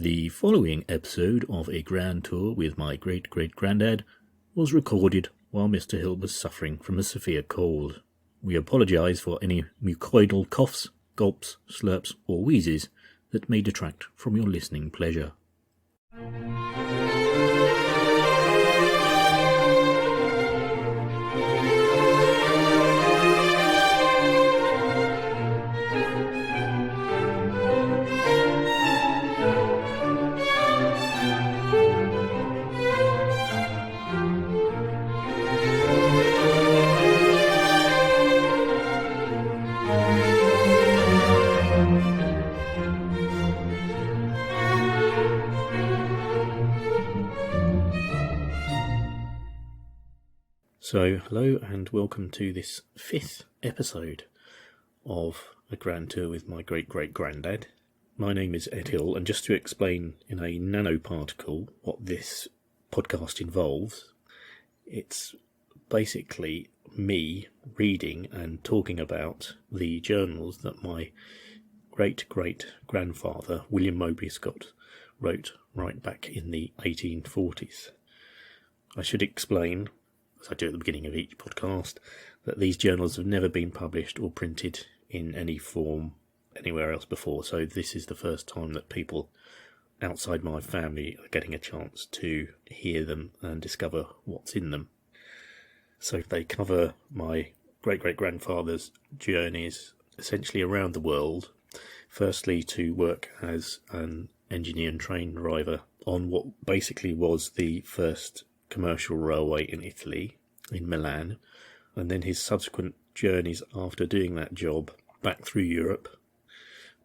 The following episode of a grand tour with my great great grandad was recorded while Mr. Hill was suffering from a severe cold. We apologise for any mucoidal coughs, gulps, slurps or wheezes that may detract from your listening pleasure. So, hello and welcome to this 5th episode of a grand tour with my great-great-granddad. My name is Ed Hill, and just to explain in a nanoparticle what this podcast involves, it's basically me reading and talking about the journals that my great-great-grandfather, William Mowbray Scott, wrote right back in the 1840s. I should explain, as I do at the beginning of each podcast, that these journals have never been published or printed in any form anywhere else before, so this is the first time that people outside my family are getting a chance to hear them and discover what's in them. So they cover my great-great-grandfather's journeys essentially around the world, firstly to work as an engineer and train driver on what basically was the first commercial railway in Italy, in Milan, and then his subsequent journeys after doing that job back through Europe,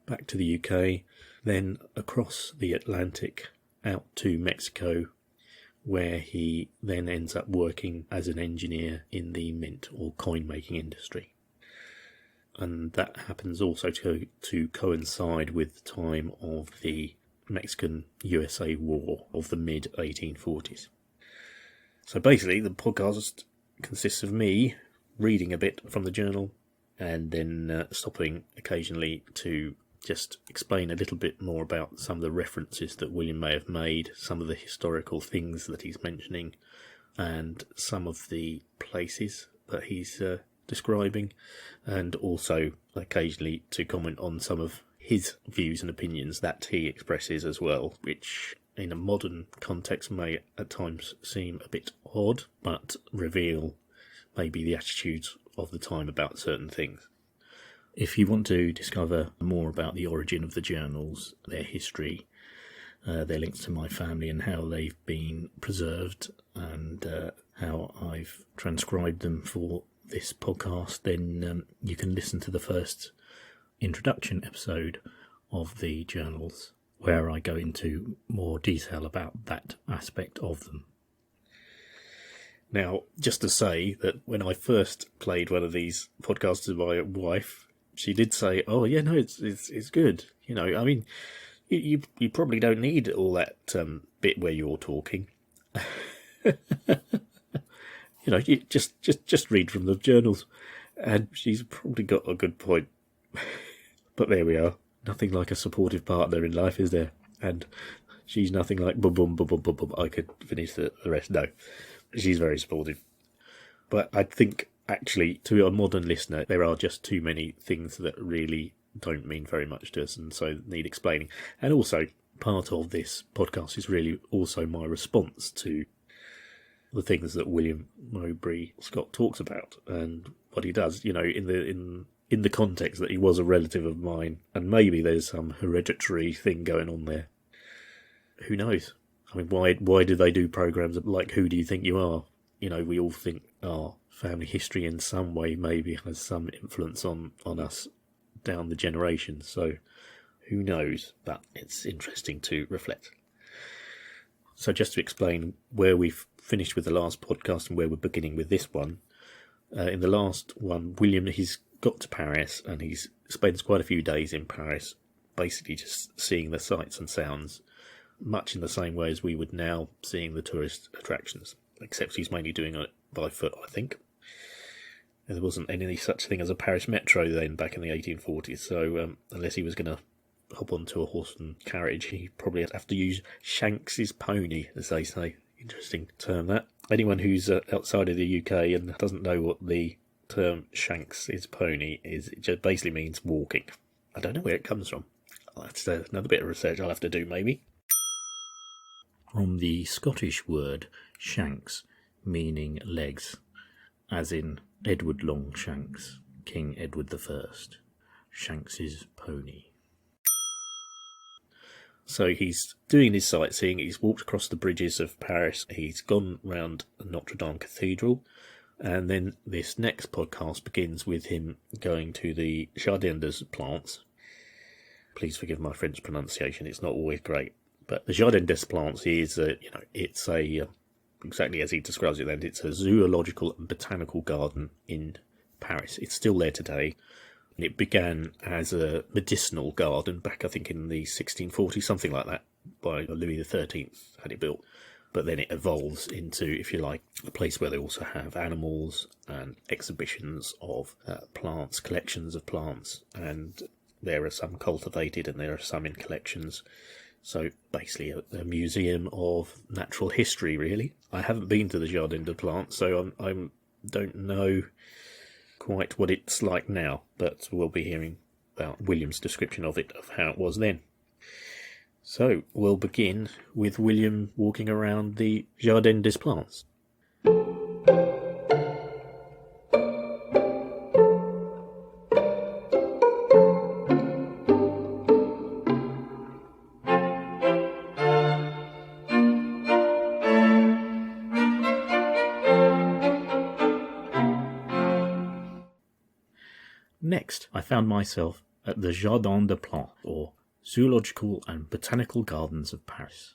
back to the UK, then across the Atlantic out to Mexico, where he then ends up working as an engineer in the mint or coin making industry. And that happens also to coincide with the time of the Mexican-USA War of the mid-1840s. So basically, the podcast consists of me reading a bit from the journal and then stopping occasionally to just explain a little bit more about some of the references that William may have made, some of the historical things that he's mentioning, and some of the places that he's describing, and also occasionally to comment on some of his views and opinions that he expresses as well, which in a modern context may at times seem a bit odd, but reveal maybe the attitudes of the time about certain things. If you want to discover more about the origin of the journals, their history, their links to my family and how they've been preserved and how I've transcribed them for this podcast, then you can listen to the first introduction episode of the journals, where I go into more detail about that aspect of them. Now, just to say that when I first played one of these podcasts to my wife, she did say, "Oh yeah, no, it's good. You know, I mean, you probably don't need all that bit where you're talking. You know, you just read from the journals." And she's probably got a good point. But there we are. Nothing like a supportive partner in life, is there? And she's nothing like boom, boom, boom, boom, boom, boom. I could finish the rest. No, she's very supportive. But I think, actually, to a modern listener, there are just too many things that really don't mean very much to us and so need explaining. And also, part of this podcast is really also my response to the things that William Mowbray Scott talks about and what he does, you know, in the context that he was a relative of mine, and maybe there's some hereditary thing going on there. Who knows? I mean, why do they do programs like Who Do You Think You Are? You know, we all think our family history in some way maybe has some influence on us down the generations, so who knows? But it's interesting to reflect. So just to explain where we've finished with the last podcast and where we're beginning with this one. In the last one, William, he's got to Paris and he spends quite a few days in Paris, basically just seeing the sights and sounds, much in the same way as we would now seeing the tourist attractions, except he's mainly doing it by foot, I think. And there wasn't any such thing as a Paris metro then back in the 1840s, so unless he was going to hop onto a horse and carriage, he'd probably have to use Shanks's pony, as they say. Interesting term, that. Anyone who's outside of the UK and doesn't know what the term Shanks's pony is, it just basically means walking. I don't know where it comes from. That's another bit of research I'll have to do, maybe. From the Scottish word shanks, meaning legs, as in Edward Longshanks, King Edward I, Shanks's pony. So he's doing his sightseeing, he's walked across the bridges of Paris, he's gone round Notre Dame Cathedral, and then this next podcast begins with him going to the Jardins des Plantes. Please forgive my French pronunciation, it's not always great. But the Jardins des Plantes is, it's a, exactly as he describes it then, it's a zoological and botanical garden in Paris. It's still there today. It began as a medicinal garden back, I think, in the 1640s, something like that, by Louis XIII had it built. But then it evolves into, if you like, a place where they also have animals and exhibitions of plants, collections of plants, and there are some cultivated and there are some in collections. So basically a museum of natural history, really. I haven't been to the Jardin des Plantes, so I don't know quite what it's like now, but we'll be hearing about William's description of it, of how it was then. So we'll begin with William walking around the Jardin des Plantes. Next, I found myself at the Jardins des Plantes, or Zoological and Botanical Gardens of Paris.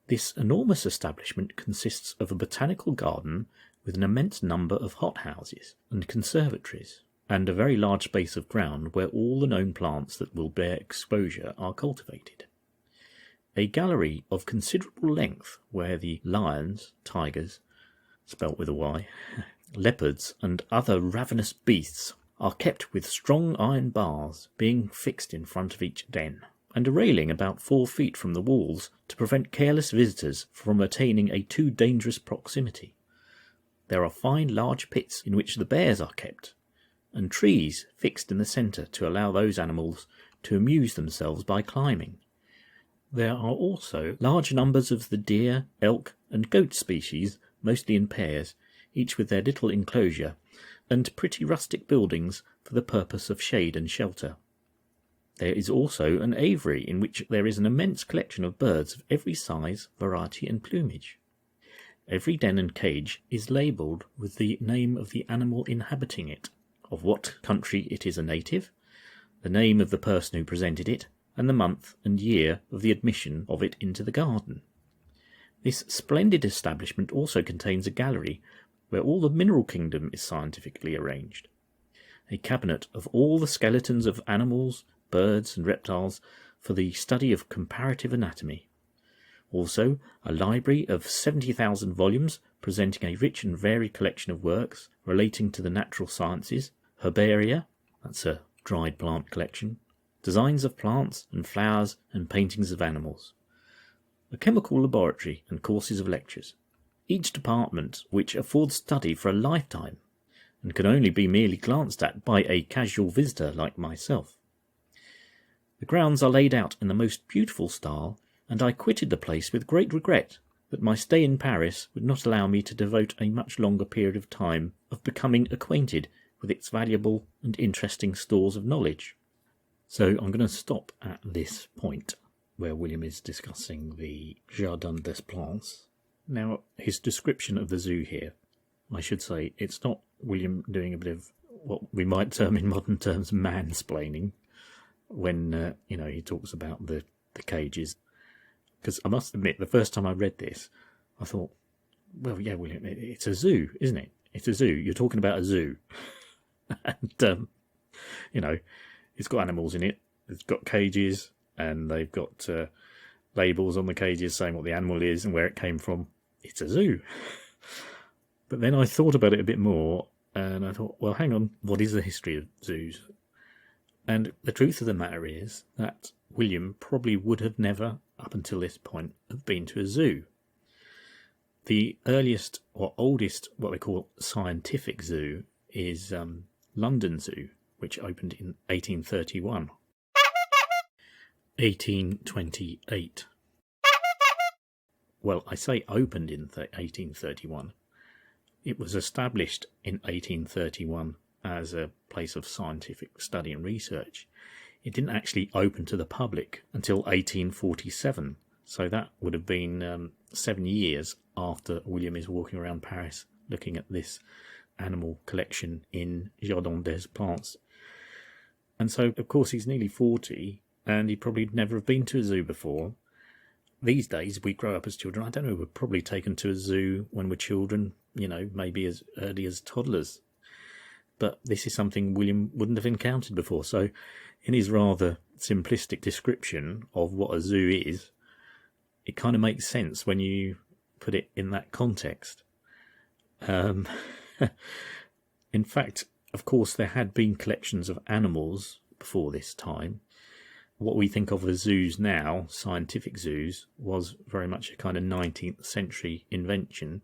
This enormous establishment consists of a botanical garden with an immense number of hothouses and conservatories, and a very large space of ground where all the known plants that will bear exposure are cultivated. A gallery of considerable length where the lions, tigers, spelt with a Y, leopards and other ravenous beasts are kept with strong iron bars being fixed in front of each den, and a railing about 4 feet from the walls to prevent careless visitors from attaining a too dangerous proximity. There are fine large pits in which the bears are kept, and trees fixed in the centre to allow those animals to amuse themselves by climbing. There are also large numbers of the deer, elk, and goat species, mostly in pairs, each with their little enclosure, and pretty rustic buildings for the purpose of shade and shelter. There is also an aviary in which there is an immense collection of birds of every size, variety, and plumage. Every den and cage is labelled with the name of the animal inhabiting it, of what country it is a native, the name of the person who presented it, and the month and year of the admission of it into the garden. This splendid establishment also contains a gallery where all the mineral kingdom is scientifically arranged, a cabinet of all the skeletons of animals, birds and reptiles for the study of comparative anatomy. Also, a library of 70,000 volumes presenting a rich and varied collection of works relating to the natural sciences, herbaria, that's a dried plant collection, designs of plants and flowers and paintings of animals, a chemical laboratory and courses of lectures, each department which affords study for a lifetime, and can only be merely glanced at by a casual visitor like myself. The grounds are laid out in the most beautiful style, and I quitted the place with great regret that my stay in Paris would not allow me to devote a much longer period of time of becoming acquainted with its valuable and interesting stores of knowledge. So I'm going to stop at this point, where William is discussing the Jardin des Plantes. Now, his description of the zoo here, I should say, it's not William doing a bit of what we might term in modern terms mansplaining when, he talks about the cages. Because I must admit, the first time I read this, I thought, well, yeah, William, it's a zoo, isn't it? It's a zoo. You're talking about a zoo. And, it's got animals in it. It's got cages, and they've got labels on the cages saying what the animal is and where it came from. It's a zoo. But then I thought about it a bit more, and I thought, well, hang on, what is the history of zoos? And the truth of the matter is that William probably would have never, up until this point, have been to a zoo. The earliest or oldest, what they call scientific zoo, is London Zoo, which opened in 1831. 1828. Well, I say opened in 1831. It was established in 1831 as a place of scientific study and research. It didn't actually open to the public until 1847, so that would have been 7 years after William is walking around Paris looking at this animal collection in Jardins des Plantes. And so, of course, he's nearly 40, and he probably never have been to a zoo before. These days, we grow up as children. I don't know, we're probably taken to a zoo when we're children, maybe as early as toddlers. But this is something William wouldn't have encountered before. So in his rather simplistic description of what a zoo is, it kind of makes sense when you put it in that context. In fact, of course, there had been collections of animals before this time. What we think of as zoos now, scientific zoos, was very much a kind of 19th century invention.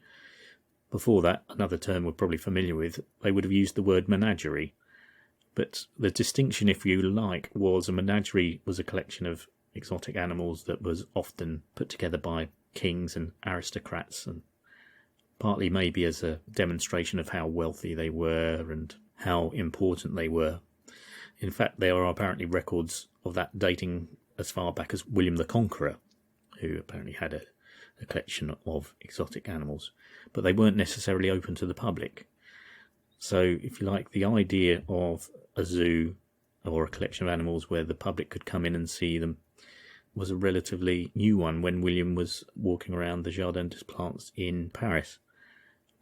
Before that, another term we're probably familiar with, they would have used the word menagerie. But the distinction, if you like, was a menagerie was a collection of exotic animals that was often put together by kings and aristocrats, and partly maybe as a demonstration of how wealthy they were and how important they were. In fact, there are apparently records of that dating as far back as William the Conqueror, who apparently had a collection of exotic animals, but they weren't necessarily open to the public. So, if you like, the idea of a zoo or a collection of animals where the public could come in and see them was a relatively new one when William was walking around the Jardins des Plantes in Paris.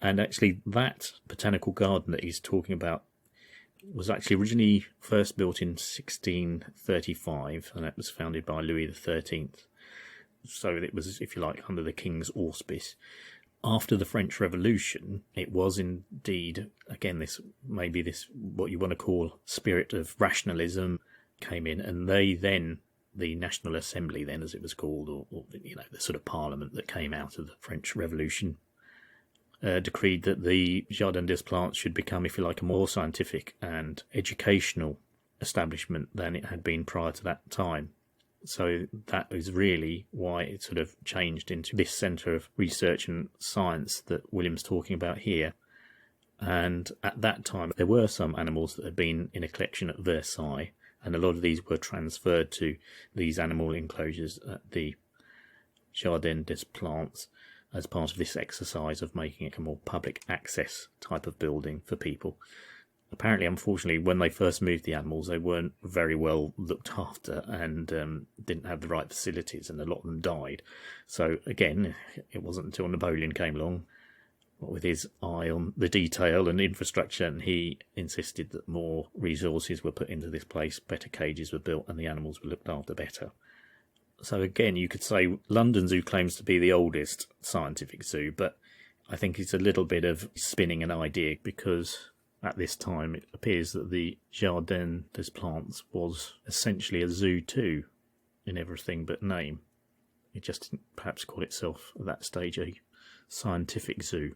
And actually, that botanical garden that he's talking about was actually originally first built in 1635, and that was founded by Louis XIII. So it was, if you like, under the king's auspice. After the French Revolution, it was indeed, again, this what you want to call spirit of rationalism came in, and they then, the National Assembly then, as it was called, or the sort of parliament that came out of the French Revolution, decreed that the Jardins des Plantes should become, if you like, a more scientific and educational establishment than it had been prior to that time. So that is really why it sort of changed into this centre of research and science that William's talking about here. And at that time, there were some animals that had been in a collection at Versailles, and a lot of these were transferred to these animal enclosures at the Jardins des Plantes as part of this exercise of making it a more public access type of building for people. Apparently, unfortunately, when they first moved the animals, they weren't very well looked after and didn't have the right facilities, and a lot of them died. So again, it wasn't until Napoleon came along, with his eye on the detail and infrastructure, and he insisted that more resources were put into this place, better cages were built, and the animals were looked after better. So again, you could say London Zoo claims to be the oldest scientific zoo, but I think it's a little bit of spinning an idea, because at this time it appears that the Jardins des Plantes was essentially a zoo too, in everything but name. It just didn't perhaps call itself at that stage a scientific zoo.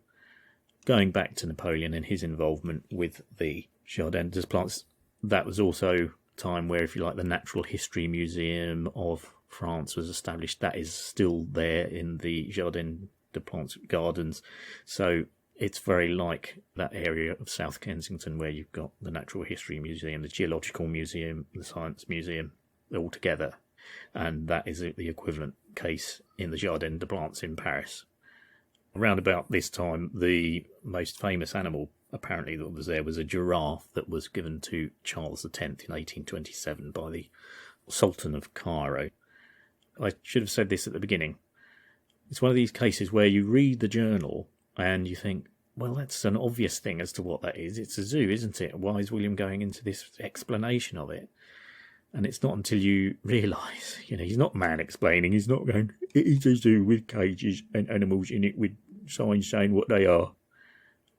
Going back to Napoleon and his involvement with the Jardins des Plantes, that was also a time where, if you like, the Natural History Museum of France was established. That is still there in the Jardins des Plantes gardens. So it's very like that area of South Kensington where you've got the Natural History Museum, the Geological Museum, the Science Museum, all together. And that is the equivalent case in the Jardins des Plantes in Paris. Around about this time, the most famous animal apparently that was there was a giraffe that was given to Charles X in 1827 by the Sultan of Cairo. I should have said this at the beginning. It's one of these cases where you read the journal and you think, well, that's an obvious thing as to what that is. It's a zoo, isn't it? Why is William going into this explanation of it? And it's not until you realise, he's not man-explaining. He's not going, it is a zoo with cages and animals in it with signs saying what they are.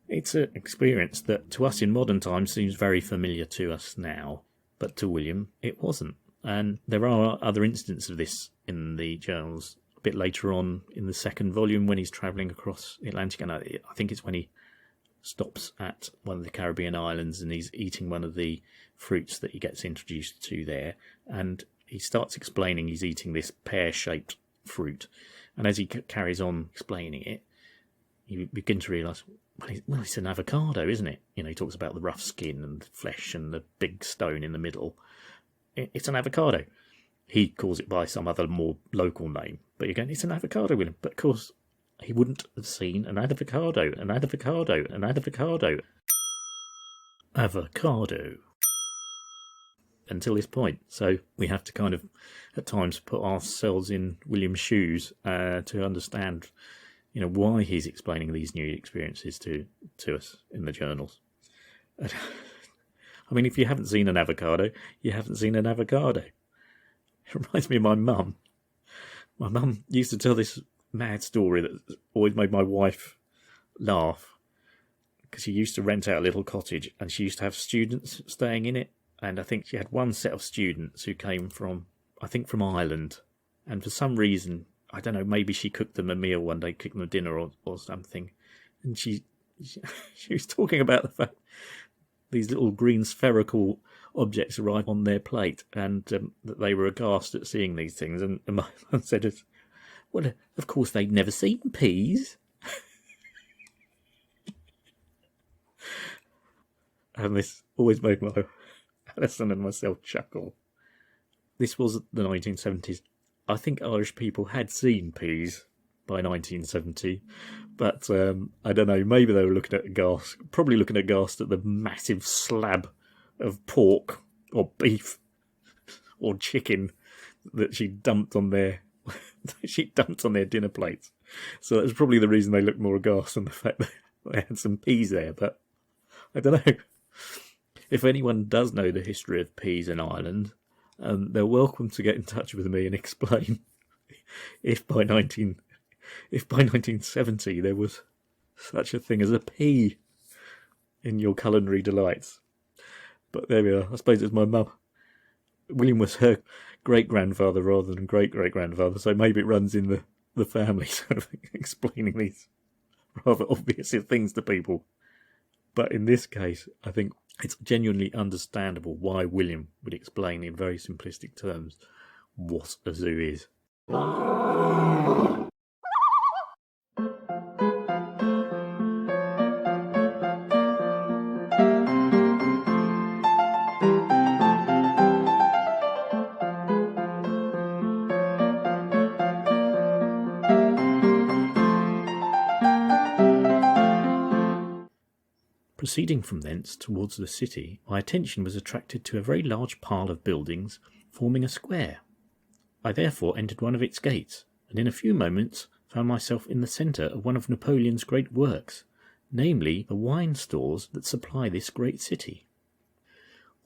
It's an experience that to us in modern times seems very familiar to us now. but to William it wasn't. And there are other instances of this in the journals a bit later on in the second volume when he's travelling across the Atlantic. And I think it's when he stops at one of the Caribbean islands and he's eating one of the fruits that he gets introduced to there. And he starts explaining he's eating this pear-shaped fruit. And as he carries on explaining it, you begin to realise, well, it's an avocado, isn't it? You know, he talks about the rough skin and the flesh and the big stone in the middle. It's an avocado. He calls it by some other more local name. But you're going, it's an avocado, William. But of course, he wouldn't have seen an avocado. Avocado. Until this point. So we have to kind of, at times, put ourselves in William's shoes to understand, you know, why he's explaining these new experiences to us in the journals. I mean, if you haven't seen an avocado, you haven't seen an avocado. It reminds me of my mum. My mum used to tell this mad story that always made my wife laugh, because she used to rent out a little cottage and she used to have students staying in it. And I think she had one set of students who came from Ireland. And for some reason, I don't know, maybe she cooked them a meal one day, cooked them a dinner or something. And she was talking about the fact these little green spherical objects arrived on their plate, and that they were aghast at seeing these things. And my mum said, well, of course they'd never seen peas. And this always made my Alison and myself chuckle. This was the 1970s. I think Irish people had seen peas by 1970, but I don't know, maybe they were looking at aghast at the massive slab of pork or beef or chicken that she dumped on their dinner plates. So that was probably the reason they looked more aghast than the fact that they had some peas there. But I don't know. If anyone does know the history of peas in Ireland, they're welcome to get in touch with me and explain if by 1970 there was such a thing as a pea in your culinary delights. But there we are. I suppose it's my mum. William was her great-grandfather rather than great-great-grandfather, so maybe it runs in the family, sort of explaining these rather obvious things to people. But in this case, I think it's genuinely understandable why William would explain in very simplistic terms what a zoo is. Proceeding from thence towards the city, my attention was attracted to a very large pile of buildings forming a square. I therefore entered one of its gates, and in a few moments found myself in the centre of one of Napoleon's great works, namely the wine stores that supply this great city.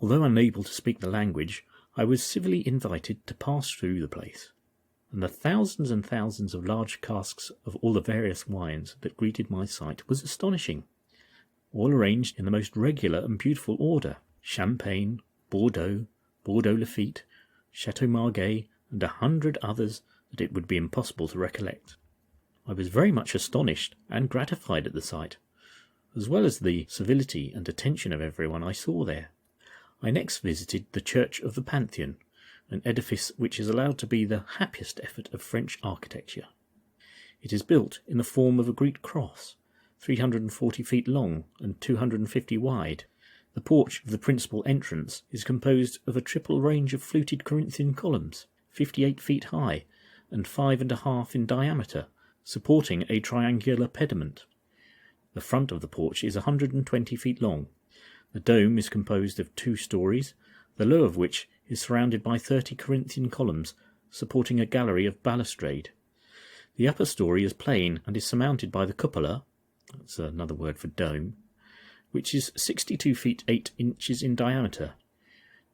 Although unable to speak the language, I was civilly invited to pass through the place, and the thousands and thousands of large casks of all the various wines that greeted my sight was astonishing. All arranged in the most regular and beautiful order: Champagne, Bordeaux, Bordeaux Lafitte, Chateau Margay, and 100 others that it would be impossible to recollect. I was very much astonished and gratified at the sight, as well as the civility and attention of everyone I saw there. I next visited the church of the Pantheon, an edifice which is allowed to be the happiest effort of French architecture. It is built in the form of a Greek cross, 340 feet long and 250 wide. The porch of the principal entrance is composed of a triple range of fluted Corinthian columns, 58 feet high and 5.5 in diameter, supporting a triangular pediment. The front of the porch is 120 feet long. The dome is composed of 2 stories, the lower of which is surrounded by 30 Corinthian columns, supporting a gallery of balustrade. The upper story is plain and is surmounted by the cupola, that's another word for dome, which is 62 feet 8 inches in diameter.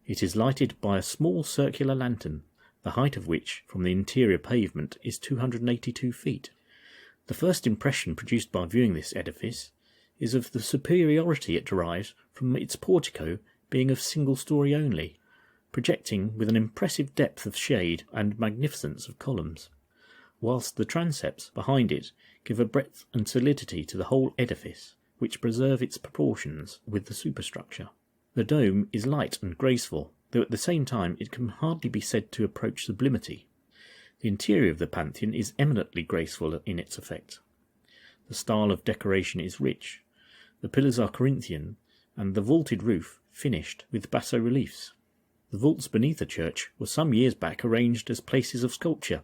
It is lighted by a small circular lantern, the height of which from the interior pavement is 282 feet. The first impression produced by viewing this edifice is of the superiority it derives from its portico being of single story only, projecting with an impressive depth of shade and magnificence of columns, whilst the transepts behind it give a breadth and solidity to the whole edifice, which preserve its proportions with the superstructure. The dome is light and graceful, though at the same time it can hardly be said to approach sublimity. The interior of the Pantheon is eminently graceful in its effect. The style of decoration is rich, the pillars are Corinthian, and the vaulted roof finished with bas-reliefs. The vaults beneath the church were some years back arranged as places of sculpture,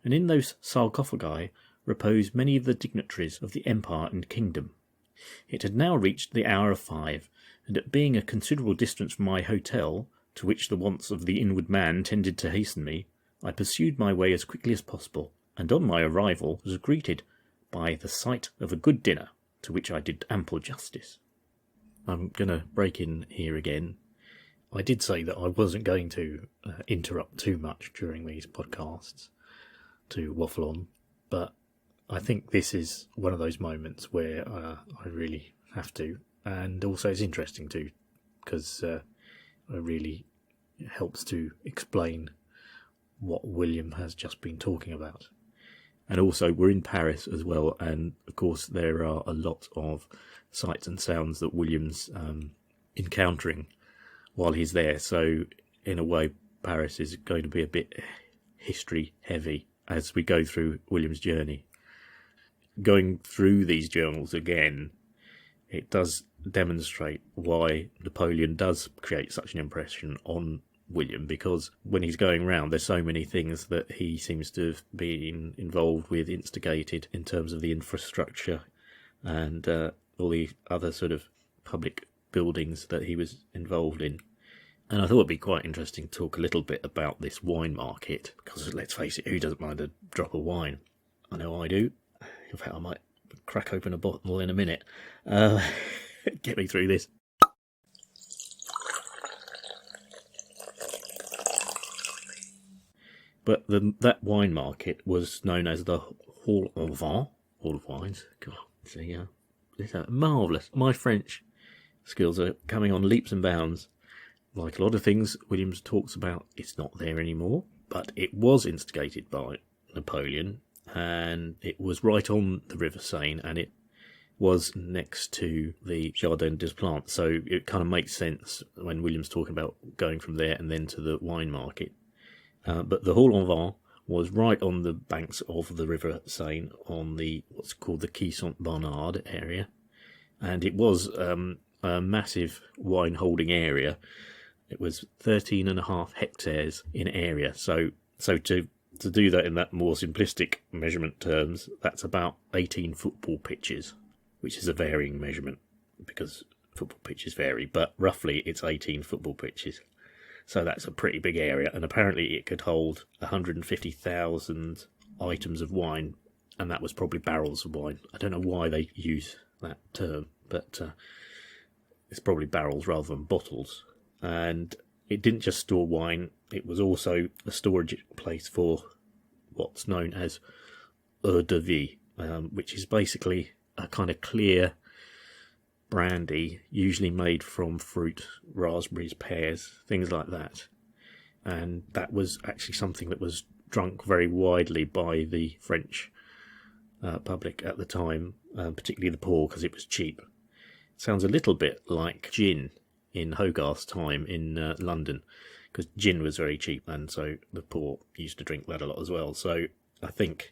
and in those sarcophagi repose many of the dignitaries of the empire and kingdom. It had now reached the hour of 5, and at being a considerable distance from my hotel, to which the wants of the inward man tended to hasten me, I pursued my way as quickly as possible, and on my arrival was greeted by the sight of a good dinner, to which I did ample justice. I'm going to break in here again. I did say that I wasn't going to interrupt too much during these podcasts to waffle on, but I think this is one of those moments where I really have to, and also it's interesting too, because it really helps to explain what William has just been talking about. And also we're in Paris as well, and of course there are a lot of sights and sounds that William's encountering while he's there, so in a way Paris is going to be a bit history heavy as we go through William's journey. Going through these journals again, it does demonstrate why Napoleon does create such an impression on William, because when he's going around there's so many things that he seems to have been involved with, instigated in terms of the infrastructure and all the other sort of public buildings that he was involved in. And I thought it'd be quite interesting to talk a little bit about this wine market, because let's face it, who doesn't mind a drop of wine? I know I do. In fact, I might crack open a bottle in a minute. Get me through this. But that wine market was known as the Hall of Vin, Hall of Wines. God, see, it's marvellous. My French skills are coming on leaps and bounds. Like a lot of things Williams talks about, it's not there anymore, but it was instigated by Napoleon, and it was right on the River Seine, and it was next to the Jardins des Plantes, so it kind of makes sense when William's talking about going from there and then to the wine market. But the Hall en Vin was right on the banks of the River Seine, on the what's called the Quai Saint-Bernard area, and it was a massive wine-holding area. It was 13.5 hectares in area, so to do that in that more simplistic measurement terms, that's about 18 football pitches, which is a varying measurement because football pitches vary, but roughly it's 18 football pitches. So that's a pretty big area, and apparently it could hold 150,000 items of wine, and that was probably barrels of wine. I don't know why they use that term, but it's probably barrels rather than bottles. And it didn't just store wine, it was also a storage place for what's known as eau de vie, which is basically a kind of clear brandy, usually made from fruit, raspberries, pears, things like that. And that was actually something that was drunk very widely by the French public at the time, particularly the poor, because it was cheap. It sounds a little bit like gin in Hogarth's time in London, because gin was very cheap, and so the poor used to drink that a lot as well. So I think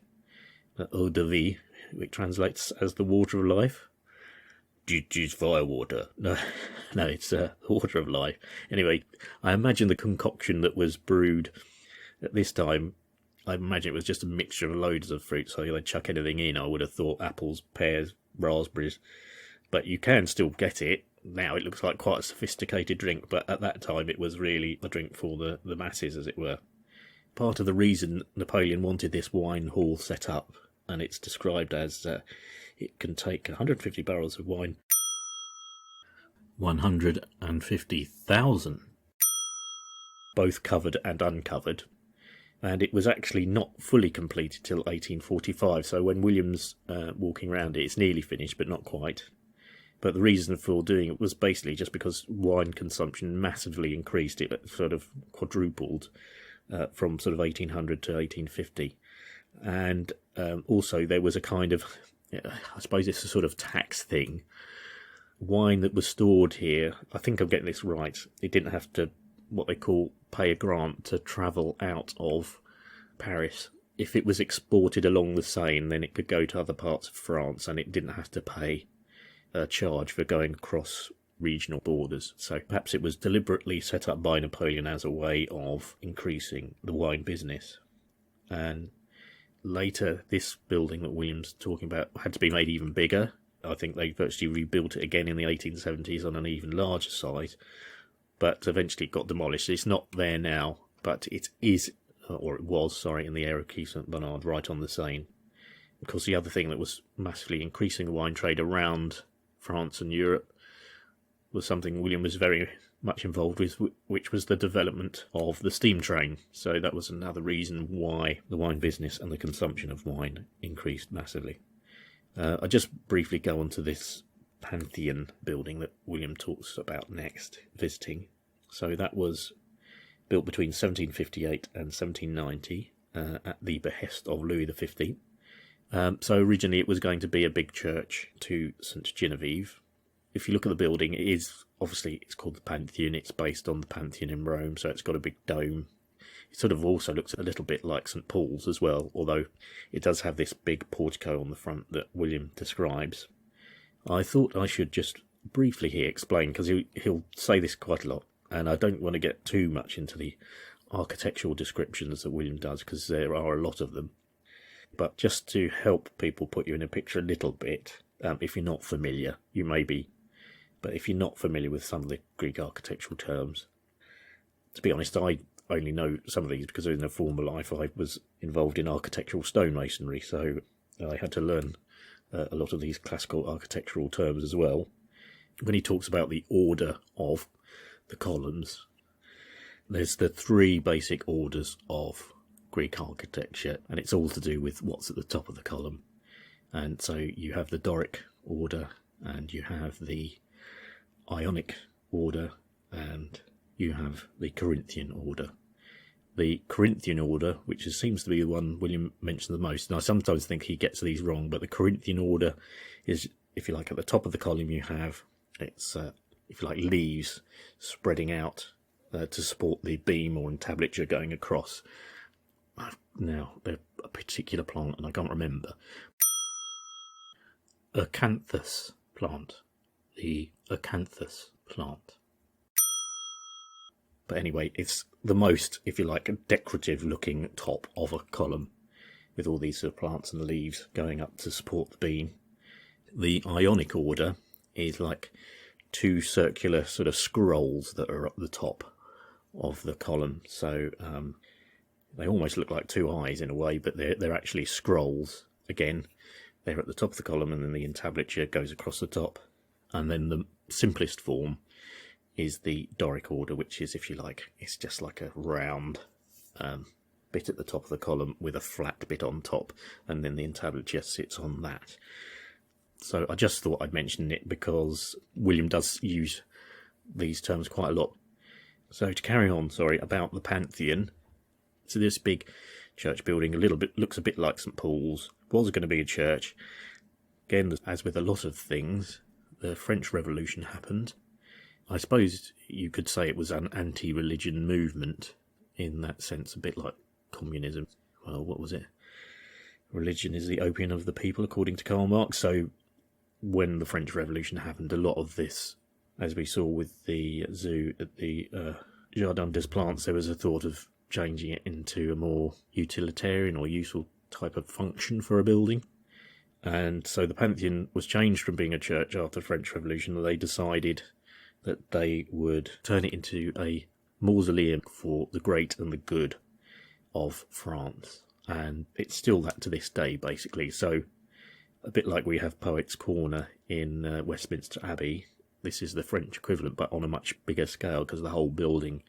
eau de vie, which translates as the water of life. Juice fire water. No, it's water of life. Anyway, I imagine the concoction that was brewed at this time, I imagine it was just a mixture of loads of fruit, so they'd chuck anything in. I would have thought apples, pears, raspberries, but you can still get it. Now it looks like quite a sophisticated drink, but at that time it was really a drink for the masses, as it were. Part of the reason Napoleon wanted this wine hall set up, and it's described as it can take 150 barrels of wine, 150,000, both covered and uncovered, and it was actually not fully completed till 1845, so when William's walking around it, it's nearly finished, but not quite. But the reason for doing it was basically just because wine consumption massively increased. It sort of quadrupled from sort of 1800 to 1850. And also there was a kind of, I suppose it's a sort of tax thing. Wine that was stored here, I think I'm getting this right, it didn't have to, what they call, pay a grant to travel out of Paris. If it was exported along the Seine, then it could go to other parts of France, and it didn't have to pay a charge for going across regional borders. So perhaps it was deliberately set up by Napoleon as a way of increasing the wine business. And later, this building that William's talking about had to be made even bigger. I think they virtually rebuilt it again in the 1870s on an even larger site, but eventually got demolished. It's not there now, but it is, or it was, in the area of Quai St Bernard, right on the Seine. Because the other thing that was massively increasing the wine trade around France and Europe was something William was very much involved with, which was the development of the steam train. So that was another reason why the wine business and the consumption of wine increased massively. I'll just briefly go on to this Pantheon building that William talks about next, visiting. So that was built between 1758 and 1790 at the behest of Louis XV. So originally it was going to be a big church to St Genevieve. If you look at the building, it is, obviously, it's called the Pantheon. It's based on the Pantheon in Rome, so it's got a big dome. It sort of also looks a little bit like St Paul's as well, although it does have this big portico on the front that William describes. I thought I should just briefly here explain, because he'll say this quite a lot, and I don't want to get too much into the architectural descriptions that William does, because there are a lot of them. But just to help people put you in a picture a little bit, if you're not familiar, you may be, but if you're not familiar with some of the Greek architectural terms, to be honest, I only know some of these because in a former life I was involved in architectural stonemasonry, so I had to learn a lot of these classical architectural terms as well. When he talks about the order of the columns, there's the three basic orders of Greek architecture, and it's all to do with what's at the top of the column. And so you have the Doric order, and you have the Ionic order, and you have the Corinthian order. The Corinthian order, which seems to be the one William mentioned the most, and I sometimes think he gets these wrong, but the Corinthian order is, if you like, at the top of the column you have, it's, if you like, leaves spreading out to support the beam or entablature going across. Now, they're a particular plant, and I can't remember. Acanthus plant. The acanthus plant. But anyway, it's the most, if you like, decorative looking top of a column with all these sort of plants and leaves going up to support the beam. The Ionic order is like two circular sort of scrolls that are at the top of the column. So they almost look like two eyes in a way, but they're actually scrolls. Again, they're at the top of the column, and then the entablature goes across the top. And then the simplest form is the Doric order, which is, if you like, it's just like a round bit at the top of the column with a flat bit on top, and then the entablature sits on that. So I just thought I'd mention it because William does use these terms quite a lot. So to carry on, about the Pantheon. So this big church building looks a bit like St Paul's, was going to be a church. Again, as with a lot of things, the French Revolution happened. I suppose you could say it was an anti-religion movement in that sense, a bit like communism. Well, what was it? Religion is the opium of the people, according to Karl Marx. So when the French Revolution happened, a lot of this, as we saw with the zoo at the Jardins des Plantes, there was a thought of changing it into a more utilitarian or useful type of function for a building. And so the Pantheon was changed from being a church after the French Revolution. They decided that they would turn it into a mausoleum for the great and the good of France. And it's still that to this day, basically. So a bit like we have Poets' Corner in Westminster Abbey, this is the French equivalent, but on a much bigger scale, because the whole building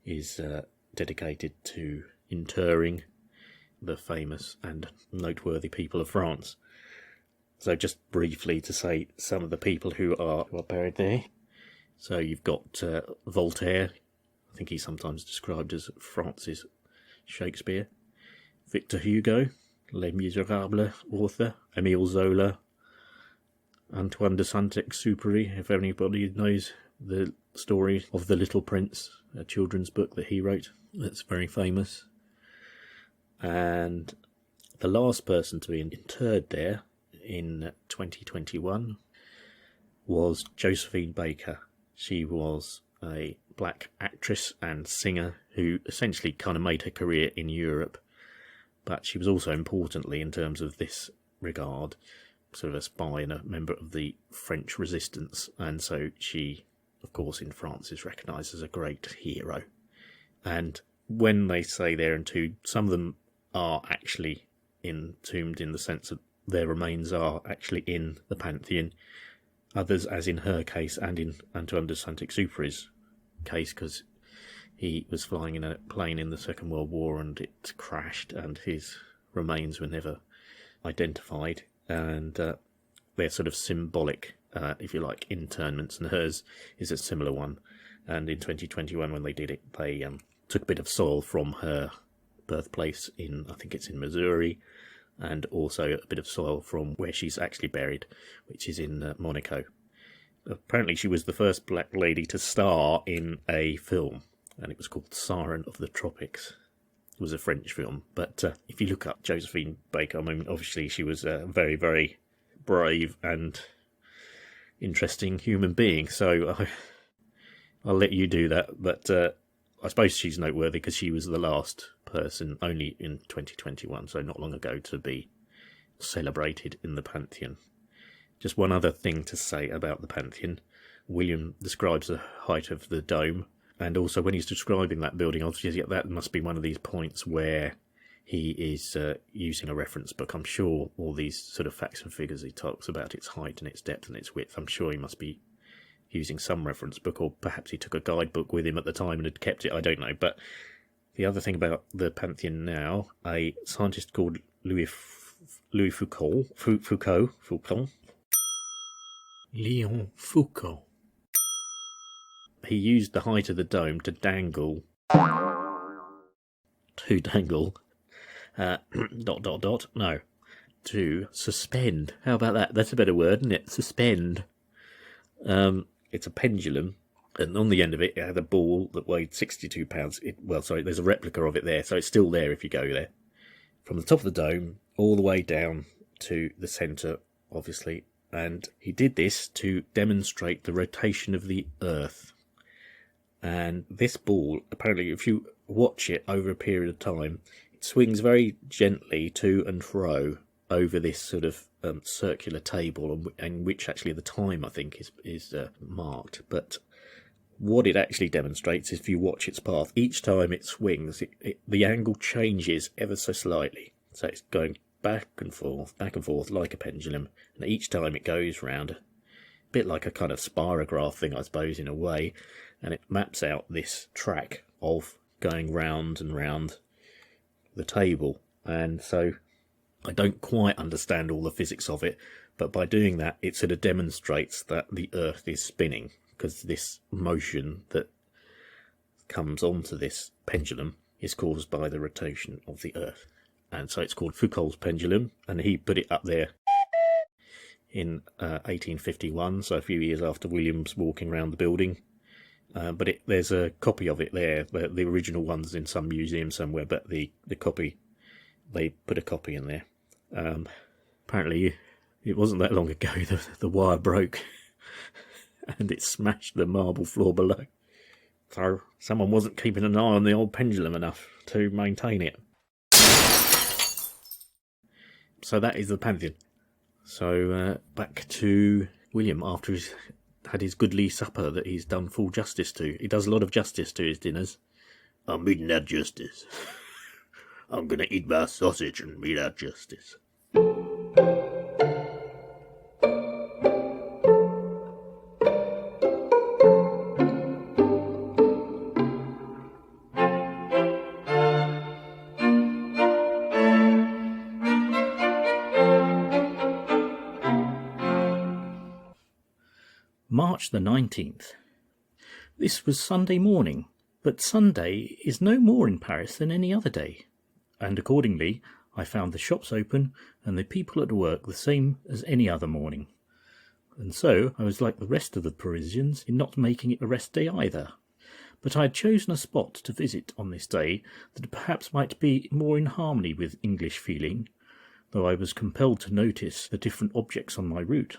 is dedicated to interring the famous and noteworthy people of France. So just briefly to say some of the people who are buried there. So you've got Voltaire. I think he's sometimes described as Francis Shakespeare. Victor Hugo, Les Miserables author. Émile Zola. Antoine de Saint-Exupéry, if anybody knows the story of The Little Prince, a children's book that he wrote. That's very famous. And the last person to be interred there in 2021 was Josephine Baker. She was a black actress and singer who essentially kind of made her career in Europe, but she was also, importantly in terms of this regard, sort of a spy and a member of the French resistance, and so she, of course, in France is recognised as a great hero. And when they say they're entombed, some of them are actually entombed in the sense that their remains are actually in the Pantheon. Others, as in her case and in Antoine de Saint-Exupéry's case, because he was flying in a plane in the Second World War and it crashed and his remains were never identified, and they're sort of symbolic, if you like, internments, and hers is a similar one. And in 2021 when they did it, they took a bit of soil from her birthplace in, I think it's in Missouri, and also a bit of soil from where she's actually buried, which is in Monaco. Apparently she was the first black lady to star in a film, and it was called Siren of the Tropics. It was a French film, but if you look up Josephine Baker, I mean, obviously she was a very, very brave and interesting human being, so I'll let you do that, but I suppose she's noteworthy because she was the last person, only in 2021, so not long ago, to be celebrated in the Pantheon. Just one other thing to say about the Pantheon. William describes the height of the dome, and also when he's describing that building, obviously that must be one of these points where he is using a reference book. I'm sure all these sort of facts and figures he talks about, its height and its depth and its width, I'm sure he must be using some reference book, or perhaps he took a guidebook with him at the time and had kept it, I don't know. But the other thing about the Pantheon now, a scientist called Louis Foucault, Léon Foucault, he used the height of the dome to dangle, to suspend. How about that? That's a better word, isn't it? Suspend. It's a pendulum, and on the end of it, it had a ball that weighed 62 pounds. There's a replica of it there, so it's still there if you go there. From the top of the dome, all the way down to the centre, obviously. And he did this to demonstrate the rotation of the Earth. And this ball, apparently, if you watch it over a period of time, it swings very gently to and fro over this sort of circular table, and which actually the time, I think, is marked. But what it actually demonstrates is, if you watch its path, each time it swings, the angle changes ever so slightly. So it's going back and forth like a pendulum, and each time it goes round, a bit like a kind of spirograph thing, I suppose, in a way, and it maps out this track of going round and round the table. And so I don't quite understand all the physics of it, but by doing that, it sort of demonstrates that the Earth is spinning, because this motion that comes onto this pendulum is caused by the rotation of the Earth. And so it's called Foucault's pendulum, and he put it up there in 1851, so a few years after William's walking around the building. But there's a copy of it there. The original one's in some museum somewhere, but the copy, they put a copy in there. Apparently, it wasn't that long ago the wire broke and it smashed the marble floor below. So someone wasn't keeping an eye on the old pendulum enough to maintain it. So that is the Pantheon. So back to William after he's had his goodly supper that he's done full justice to. He does a lot of justice to his dinners. I'm eating that justice. I'm going to eat my sausage and eat that justice. March the 19th. This was Sunday morning, but Sunday is no more in Paris than any other day, and accordingly I found the shops open and the people at work the same as any other morning. And so I was like the rest of the Parisians in not making it a rest day either. But I had chosen a spot to visit on this day that perhaps might be more in harmony with English feeling, though I was compelled to notice the different objects on my route.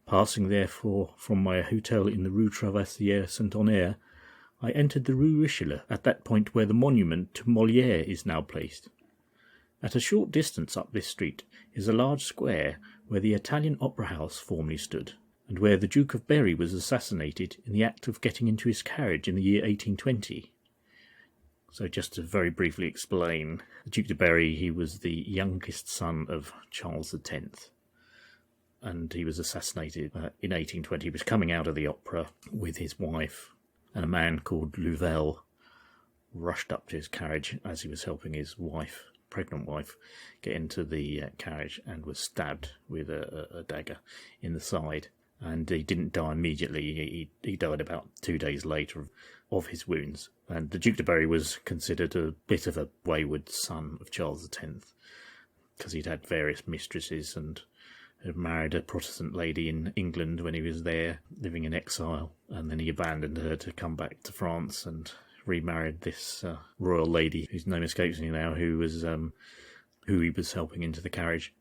Passing therefore from my hotel in the Rue Traversière Saint-Honoré, I entered the Rue Richelieu at that point where the monument to Molière is now placed. At a short distance up this street is a large square where the Italian Opera House formerly stood, and where the Duke of Berry was assassinated in the act of getting into his carriage in the year 1820. So just to very briefly explain, the Duke of Berry, he was the youngest son of Charles X, and he was assassinated in 1820. He was coming out of the opera with his wife, and a man called Louvel rushed up to his carriage as he was helping his wife, pregnant wife, get into the carriage, and was stabbed with a dagger in the side. And he didn't die immediately. He died about 2 days later of his wounds. And the Duke de Berry was considered a bit of a wayward son of Charles X, because he'd had various mistresses and had married a Protestant lady in England when he was there, living in exile. And then he abandoned her to come back to France and remarried this royal lady, whose name escapes me now, who he was helping into the carriage.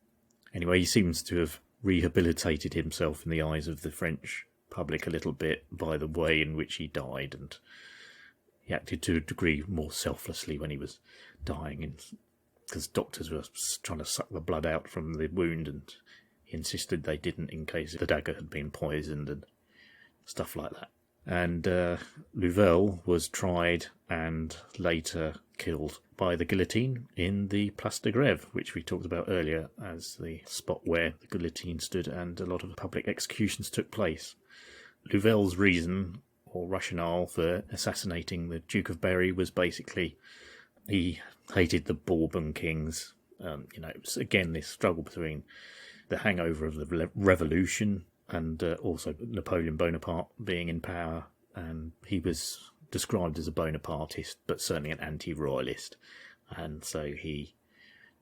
Anyway, he seems to have rehabilitated himself in the eyes of the French public a little bit by the way in which he died, and he acted to a degree more selflessly when he was dying, because doctors were trying to suck the blood out from the wound, and he insisted they didn't in case the dagger had been poisoned and stuff like that. And Louvel was tried and later killed by the guillotine in the Place de Grève, which we talked about earlier as the spot where the guillotine stood and a lot of public executions took place. Louvel's reason or rationale for assassinating the Duke of Berry was basically he hated the Bourbon kings. It was again this struggle between the hangover of the revolution and also Napoleon Bonaparte being in power, and he was described as a Bonapartist, but certainly an anti-royalist, and so he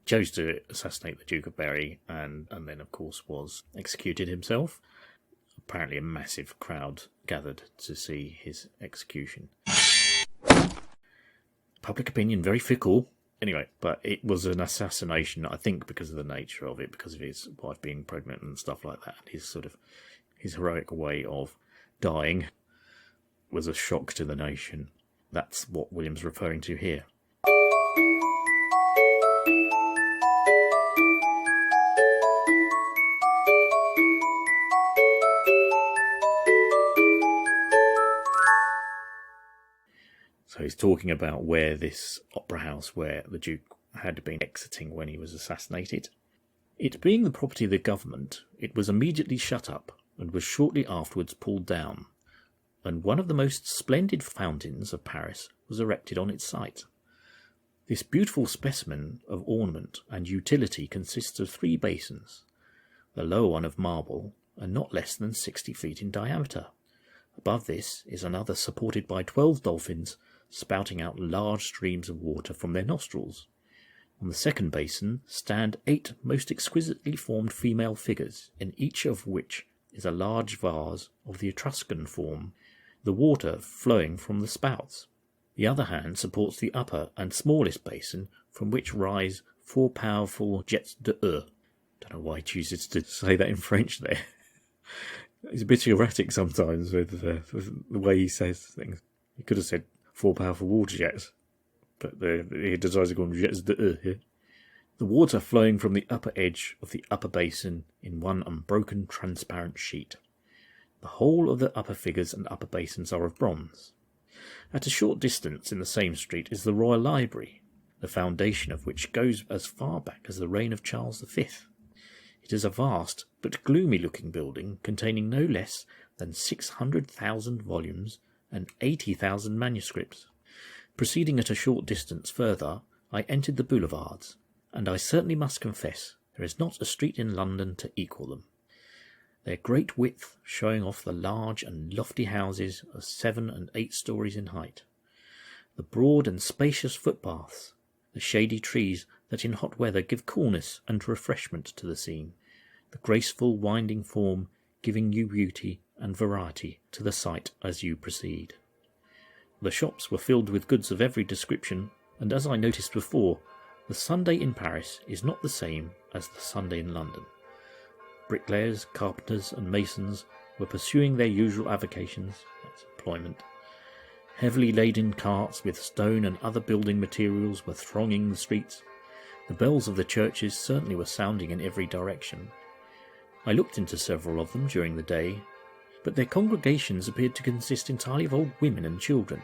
chose to assassinate the Duke of Berry, and then of course was executed himself. Apparently a massive crowd gathered to see his execution. Public opinion, very fickle. Anyway, but it was an assassination, I think, because of the nature of it, because of his wife being pregnant and stuff like that. His heroic way of dying was a shock to the nation. That's what William's referring to here. So he's talking about where this opera house where the Duke had been exiting when he was assassinated. It being the property of the government, it was immediately shut up and was shortly afterwards pulled down, and one of the most splendid fountains of Paris was erected on its site. This beautiful specimen of ornament and utility consists of 3 basins, the lower one of marble and not less than 60 feet in diameter. Above this is another supported by 12 dolphins spouting out large streams of water from their nostrils. On the second basin stand 8 most exquisitely formed female figures, in each of which is a large vase of the Etruscan form, the water flowing from the spouts. The other hand supports the upper and smallest basin, from which rise 4 powerful jets d'eau. Don't know why he chooses to say that in French there. He's a bit erratic sometimes with the way he says things. He could have said 4 powerful water jets, but he decides to call them jets d'eau here. The water flowing from the upper edge of the upper basin in one unbroken transparent sheet. The whole of the upper figures and upper basins are of bronze. At a short distance in the same street is the Royal Library, the foundation of which goes as far back as the reign of Charles V. It is a vast but gloomy-looking building containing no less than 600,000 volumes and 80,000 manuscripts. Proceeding at a short distance further, I entered the boulevards, and I certainly must confess there is not a street in London to equal them. their great width showing off the large and lofty houses of 7 and 8 stories in height, the broad and spacious footpaths, the shady trees that in hot weather give coolness and refreshment to the scene, the graceful winding form giving new beauty and variety to the sight as you proceed. The shops were filled with goods of every description, and as I noticed before, the Sunday in Paris is not the same as the Sunday in London. Bricklayers, carpenters and masons were pursuing their usual avocations, that's employment. Heavily laden carts with stone and other building materials were thronging the streets. The bells of the churches certainly were sounding in every direction. I looked into several of them during the day, but their congregations appeared to consist entirely of old women and children.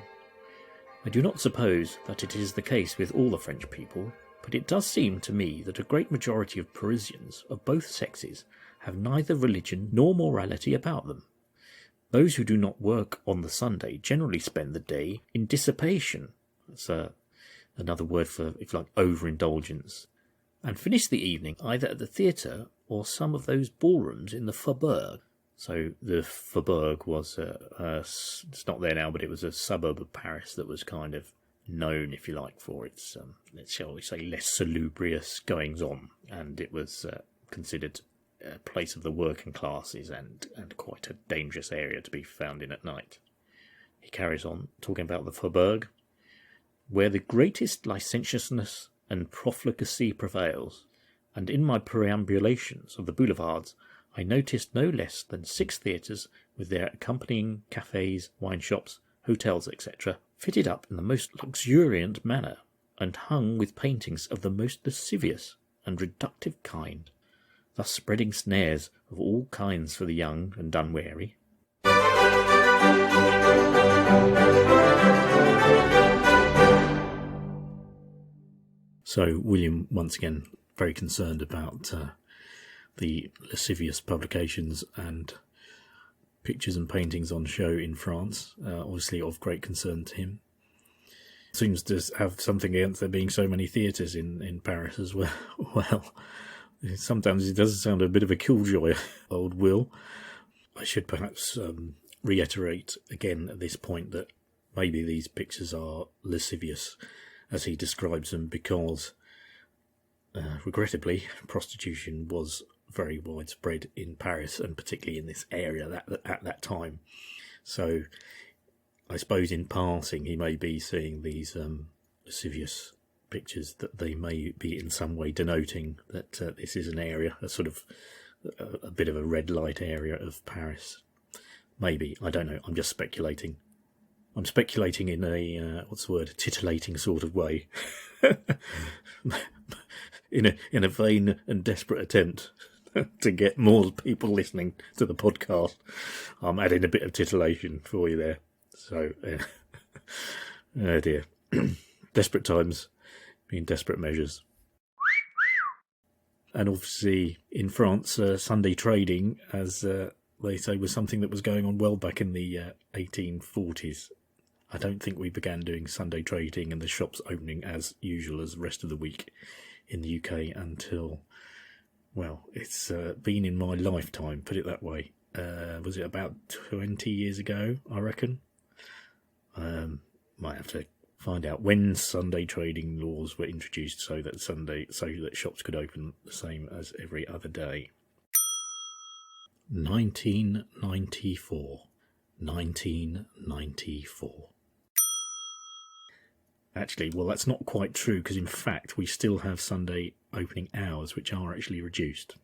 I do not suppose that it is the case with all the French people, but it does seem to me that a great majority of Parisians of both sexes have neither religion nor morality about them. Those who do not work on the Sunday generally spend the day in dissipation, that's another word for, if you like, overindulgence, and finish the evening either at the theatre or some of those ballrooms in the Faubourg. So the Faubourg was, it's not there now, but it was a suburb of Paris that was kind of known, if you like, for its, shall we say, less salubrious goings-on, and it was considered a place of the working classes and quite a dangerous area to be found in at night. He carries on, talking about the Faubourg, where the greatest licentiousness and profligacy prevails, and in my perambulations of the boulevards I noticed no less than 6 theatres with their accompanying cafes, wine shops, hotels, etc., fitted up in the most luxuriant manner, and hung with paintings of the most lascivious and reductive kind, thus spreading snares of all kinds for the young and unwary. So William, once again, very concerned about the lascivious publications and pictures and paintings on show in France, obviously of great concern to him. Seems to have something against there being so many theatres in Paris as well. Well, sometimes it does sound a bit of a killjoy, old Will. I should perhaps reiterate again at this point that maybe these pictures are lascivious, as he describes them, because, regrettably, prostitution was very widespread in Paris, and particularly in this area at that time. So I suppose in passing he may be seeing these lascivious pictures, that they may be in some way denoting that this is an area, a sort of a bit of a red light area of Paris. Maybe, I don't know, I'm just speculating. I'm speculating in a, titillating sort of way. in a vain and desperate attempt to get more people listening to the podcast. I'm adding a bit of titillation for you there. So, oh dear. Desperate times mean desperate measures. And obviously in France, Sunday trading, as they say, was something that was going on well back in the 1840s. I don't think we began doing Sunday trading and the shops opening as usual as the rest of the week in the UK until, well, it's been in my lifetime, put it that way. Was it about 20 years ago, I reckon? Might have to find out when Sunday trading laws were introduced so that shops could open the same as every other day. 1994. 1994. Actually, well, that's not quite true, because in fact we still have Sunday opening hours, which are actually reduced.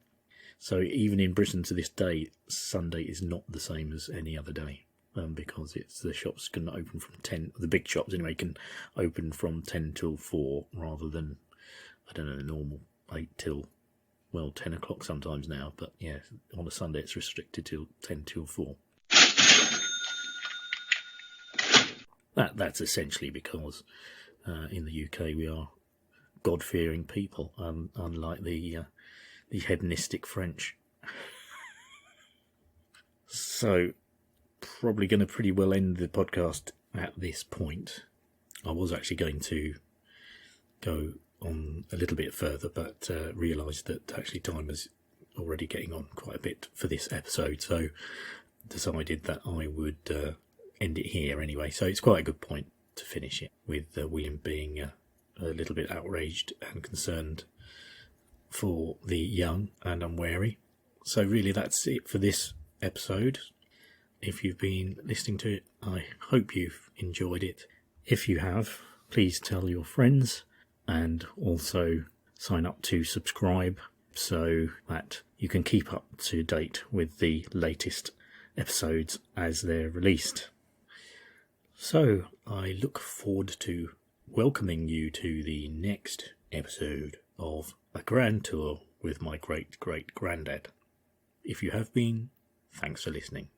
So even in Britain to this day, Sunday is not the same as any other day, because the shops can open from 10, the big shops anyway, can open from 10 till 4 rather than, I don't know, normal 8 till, well, 10 o'clock sometimes now. But yeah, on a Sunday it's restricted till 10 till 4. That's essentially because in the UK we are God-fearing people, unlike the hedonistic French. So, probably going to pretty well end the podcast at this point. I was actually going to go on a little bit further, but realised that actually time has already getting on quite a bit for this episode, so decided that I would end it here anyway. So it's quite a good point to finish it, with William being a little bit outraged and concerned for the young and unwary. So really that's it for this episode. If you've been listening to it, I hope you've enjoyed it. If you have, please tell your friends, and also sign up to subscribe so that you can keep up to date with the latest episodes as they're released. So I look forward to welcoming you to the next episode of A Grand Tour with my Great Great Grandad. If you have been, thanks for listening.